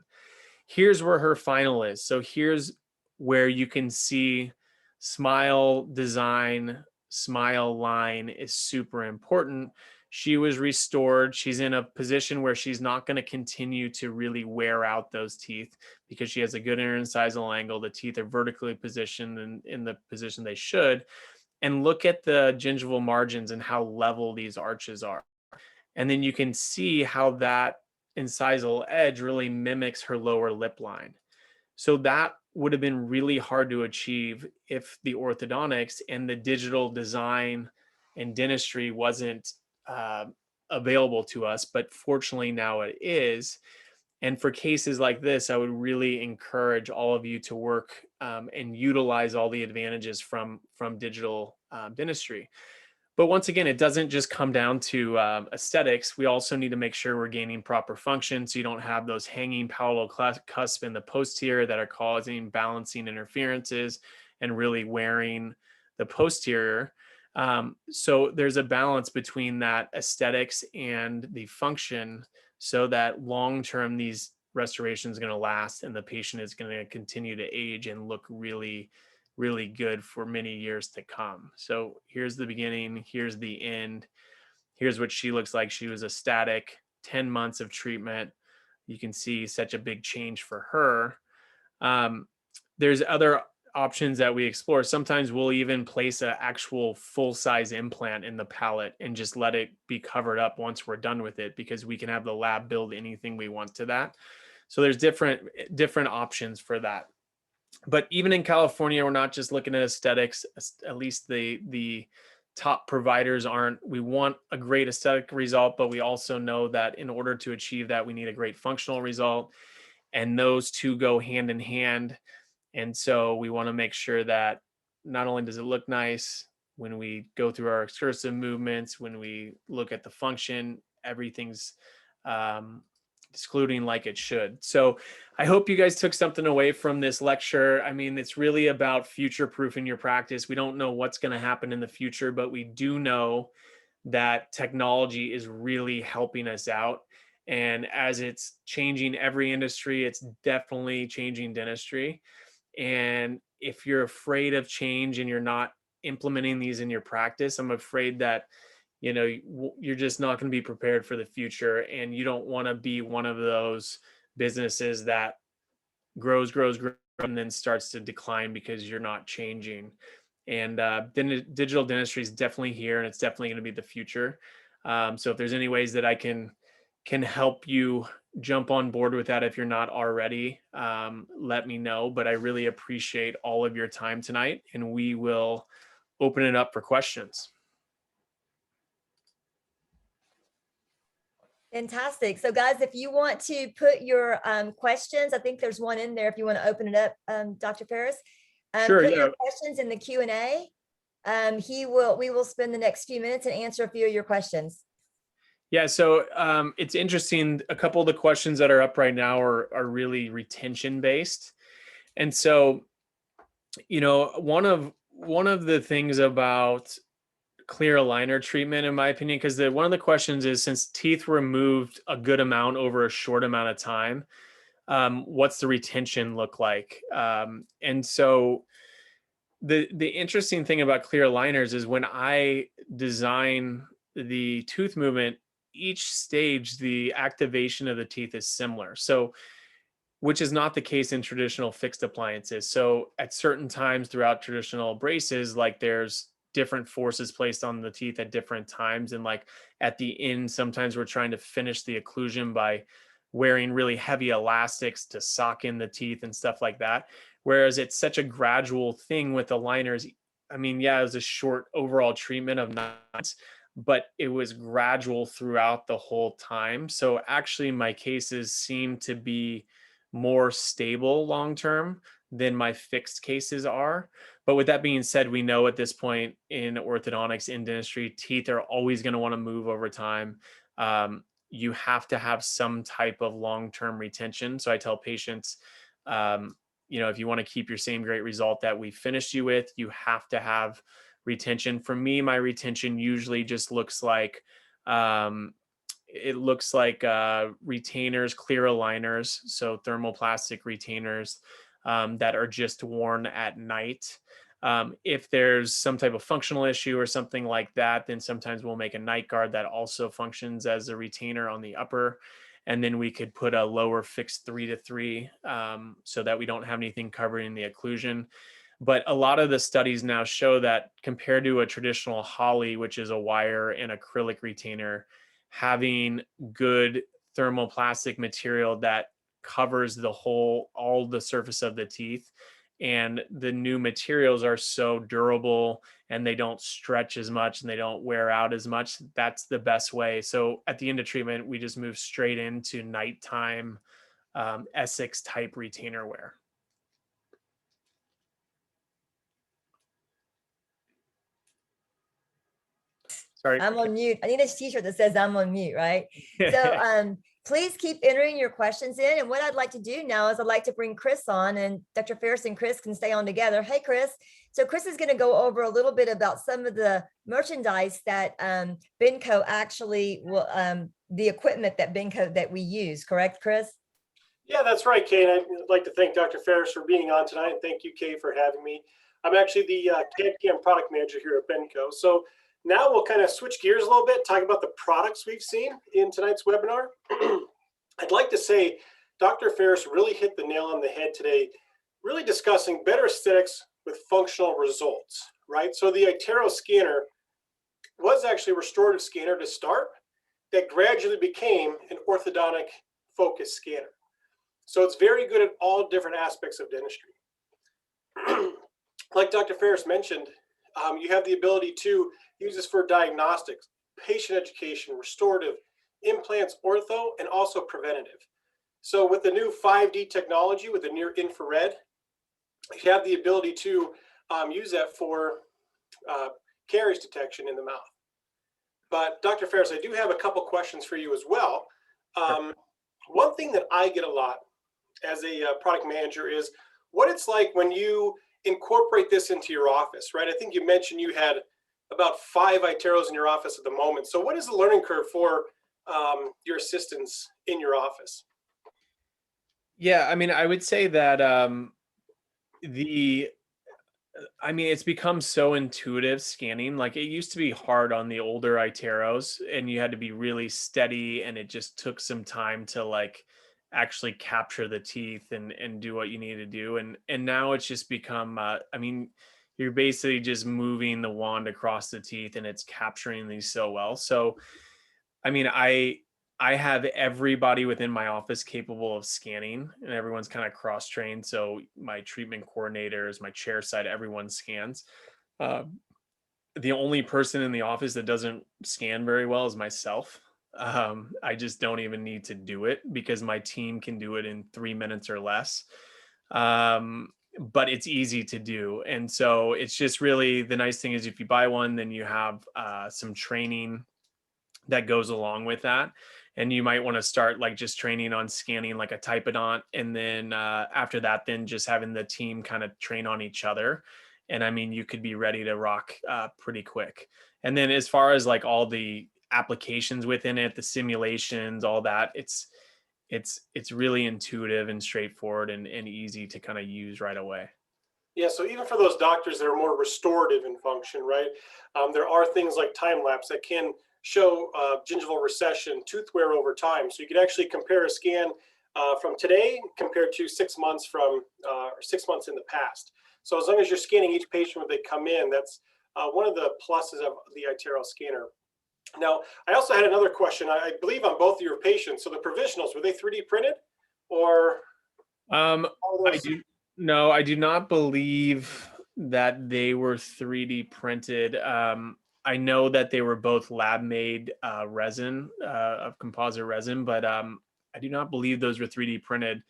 Here's where her final is. So here's where you can see smile design, smile line is super important. She was restored. She's in a position where she's not going to continue to really wear out those teeth because she has a good interincisal angle. The teeth are vertically positioned in the position they should. And look at the gingival margins and how level these arches are. And then you can see how that incisal edge really mimics her lower lip line. So that would have been really hard to achieve if the orthodontics and the digital design and dentistry wasn't uh, available to us. But fortunately now it is. And for cases like this, I would really encourage all of you to work and utilize all the advantages from digital dentistry. But once again, it doesn't just come down to aesthetics. We also need to make sure we're gaining proper function so you don't have those hanging palatal cusp in the posterior that are causing balancing interferences and really wearing the posterior. So there's a balance between that aesthetics and the function so that long term these restorations are going to last and the patient is going to continue to age and look really good for many years to come. So here's the beginning, here's the end. Here's what she looks like. She was a static 10 months of treatment. You can see such a big change for her. There's other options that we explore. Sometimes we'll even place an actual full-size implant in the palate and just let it be covered up once we're done with it, because we can have the lab build anything we want to that. So there's different options for that. But even in California, we're not just looking at aesthetics. At least the top providers aren't. We want a great aesthetic result, but we also know that in order to achieve that, we need a great functional result. And those two go hand in hand. And so we want to make sure that not only does it look nice when we go through our excursive movements, when we look at the function, everything's excluding like it should. So I hope you guys took something away from this lecture. I mean, it's really about future-proofing your practice. We don't know what's going to happen in the future, but we do know that technology is really helping us out. And as it's changing every industry, it's definitely changing dentistry. And if you're afraid of change and you're not implementing these in your practice, I'm afraid that you're just not going to be prepared for the future, and you don't want to be one of those businesses that grows and then starts to decline because you're not changing. And digital dentistry is definitely here, and it's definitely going to be the future. So if there's any ways that I can help you jump on board with that, if you're not already, let me know. But I really appreciate all of your time tonight, and we will open it up for questions. Fantastic. So guys, if you want to put your questions, I think there's one in there if you want to open it up, Dr. Ferris. Sure, put yeah. your questions in the Q&A. We will spend the next few minutes and answer a few of your questions. Yeah, so it's interesting. A couple of the questions that are up right now are really retention based. And so, one of the things about clear aligner treatment, in my opinion, because one of the questions is, since teeth were removed a good amount over a short amount of time, what's the retention look like? And so the interesting thing about clear aligners is when I design the tooth movement, each stage, the activation of the teeth is similar. So, which is not the case in traditional fixed appliances. So at certain times throughout traditional braces, like there's different forces placed on the teeth at different times. And like at the end, sometimes we're trying to finish the occlusion by wearing really heavy elastics to sock in the teeth and stuff like that. Whereas it's such a gradual thing with aligners. I mean, yeah, it was a short overall treatment of knots, but it was gradual throughout the whole time. So actually my cases seem to be more stable long term than my fixed cases are. But with that being said, we know at this point in orthodontics, in dentistry, teeth are always going to want to move over time. You have to have some type of long-term retention. So I tell patients, if you want to keep your same great result that we finished you with, you have to have retention. For me, my retention usually just looks like retainers, clear aligners, so thermoplastic retainers that are just worn at night. If there's some type of functional issue or something like that, then sometimes we'll make a night guard that also functions as a retainer on the upper. And then we could put a lower fixed 3-3 so that we don't have anything covering the occlusion. But a lot of the studies now show that compared to a traditional Holly, which is a wire and acrylic retainer, having good thermoplastic material that covers all the surface of the teeth. And the new materials are so durable and they don't stretch as much and they don't wear out as much. That's the best way. So at the end of treatment, we just move straight into nighttime Essex type retainer wear. Sorry. I'm on mute. I need a t-shirt that says I'm on mute, right? So please keep entering your questions in. And what I'd like to do now is I'd like to bring Chris on, and Dr. Ferris and Chris can stay on together. Hey, Chris. So Chris is going to go over a little bit about some of the merchandise that Benco actually will, the equipment that Benco that we use, correct, Chris? Yeah, that's right, Kate. I'd like to thank Dr. Ferris for being on tonight, and thank you, Kate, for having me. I'm actually the CAD/CAM product manager here at Benco. So now we'll kind of switch gears a little bit, talk about the products we've seen in tonight's webinar. I'd like to say Dr. Ferris really hit the nail on the head today, really discussing better aesthetics with functional results, right? So the iTero scanner was actually a restorative scanner to start that gradually became an orthodontic focused scanner. So it's very good at all different aspects of dentistry. Like Dr. Ferris mentioned, you have the ability to use this for diagnostics, patient education, restorative, implants, ortho, and also preventative. So with the new 5D technology, with the near infrared, you have the ability to use that for caries detection in the mouth. But Dr. Ferris, I do have a couple questions for you as well. One thing that I get a lot as a product manager is what it's like when you incorporate this into your office, right? I think you mentioned you had about 5 iTeros in your office at the moment. So what is the learning curve for your assistants in your office? Yeah, I mean, I would say that it's become so intuitive scanning. Like, it used to be hard on the older iTeros and you had to be really steady, and it just took some time to like actually capture the teeth and do what you need to do. And now it's just become, you're basically just moving the wand across the teeth and it's capturing these so well. So, I mean, I have everybody within my office capable of scanning, and everyone's kind of cross-trained. So my treatment coordinators, my chair side, everyone scans. The only person in the office that doesn't scan very well is myself. I just don't even need to do it because my team can do it in 3 minutes or less. But it's easy to do. And so it's just really, the nice thing is if you buy one, then you have some training that goes along with that. And you might want to start like just training on scanning like a typodont. And then after that, then just having the team kind of train on each other. And I mean, you could be ready to rock pretty quick. And then as far as like all the applications within it, the simulations, all that, it's really intuitive and straightforward and easy to kind of use right away. Yeah, so even for those doctors that are more restorative in function, right? There are things like time lapse that can show gingival recession, tooth wear over time. So you could actually compare a scan from today compared to 6 months from or 6 months in the past. So as long as you're scanning each patient when they come in, that's one of the pluses of the iTero scanner. Now, I also had another question. I believe on both of your patients. So the provisionals, were they 3D printed, or? I do not believe that they were 3D printed. I know that they were both lab made resin, of composite resin, but I do not believe those were 3D printed.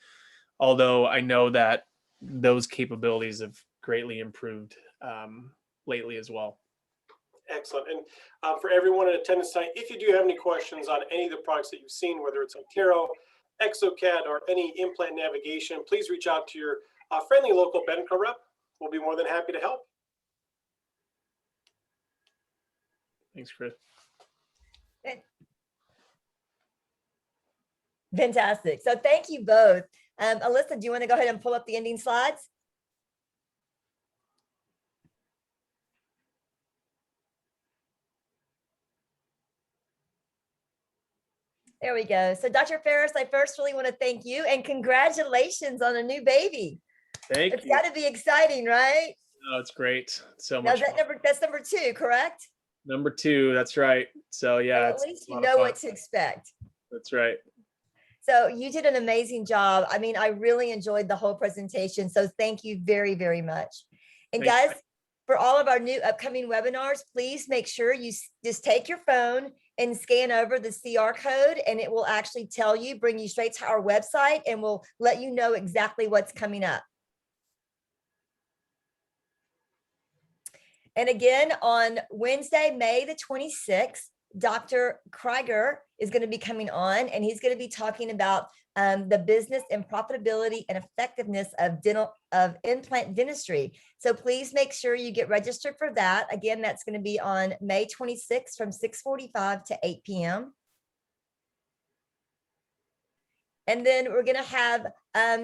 Although I know that those capabilities have greatly improved lately as well. Excellent. And for everyone in attendance tonight, if you do have any questions on any of the products that you've seen, whether it's iTero, exocad, or any implant navigation, please reach out to your friendly local Benco rep. We'll be more than happy to help. Thanks, Chris. Fantastic. So thank you both. Alyssa, do you want to go ahead and pull up the ending slides? There we go. So Dr. Ferris, I first really want to thank you and congratulations on a new baby. Thank you. It's got to be exciting, right? Oh, it's great. So Now, much fun. that's number 2, correct? Number 2, that's right. So yeah, Well, at least you know what to expect. That's right. So you did an amazing job. I mean, I really enjoyed the whole presentation. So thank you very, very much. And Thanks. guys, for all of our new upcoming webinars, please make sure you just take your phone and scan over the CR code, and it will actually tell you, bring you straight to our website, and will let you know exactly what's coming up. And again, on Wednesday, May the 26th, Dr. Krieger is going to be coming on, and he's going to be talking about the business and profitability and effectiveness of implant dentistry. So please make sure you get registered for that. Again, that's going to be on May 26th from 6:45 to 8 p.m. And then we're going to have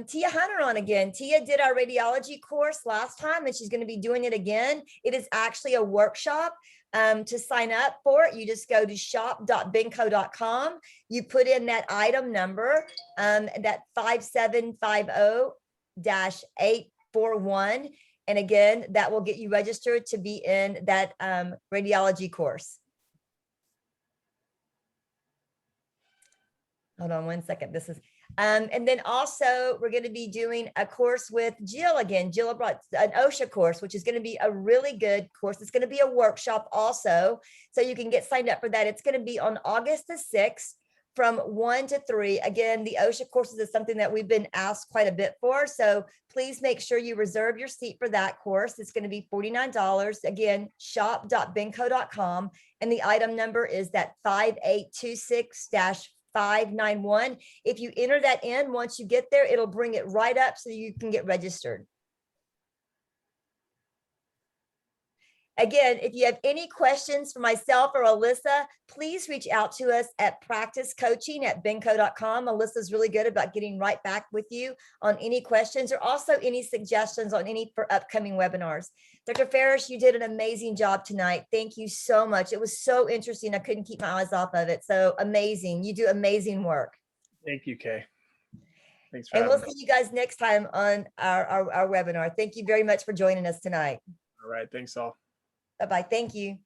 Tia Hunter on again. Tia did our radiology course last time, and she's going to be doing it again. It is actually a workshop. To sign up for it, you just go to shop.benco.com. You put in that item number, that 5750-841. And again, that will get you registered to be in that radiology course. Hold on one second. This is, and then also we're going to be doing a course with Jill again. Jill brought an OSHA course, which is going to be a really good course. It's going to be a workshop also, so you can get signed up for that. It's going to be on August the 6th from 1 to 3. Again, the OSHA courses is something that we've been asked quite a bit for, so please make sure you reserve your seat for that course. It's going to be $49. Again, shop.benco.com, and the item number is that 5826-591. If you enter that in, once you get there, it'll bring it right up so you can get registered. Again, if you have any questions for myself or Alyssa, please reach out to us at practicecoaching@benco.com. Alyssa's really good about getting right back with you on any questions or also any suggestions on any for upcoming webinars. Dr. Farish, you did an amazing job tonight. Thank you so much. It was so interesting. I couldn't keep my eyes off of it. So amazing. You do amazing work. Thank you, Kay. Thanks for And we'll having me. see you guys next time on our webinar. Thank you very much for joining us tonight. All right. Thanks all. Bye-bye. Thank you.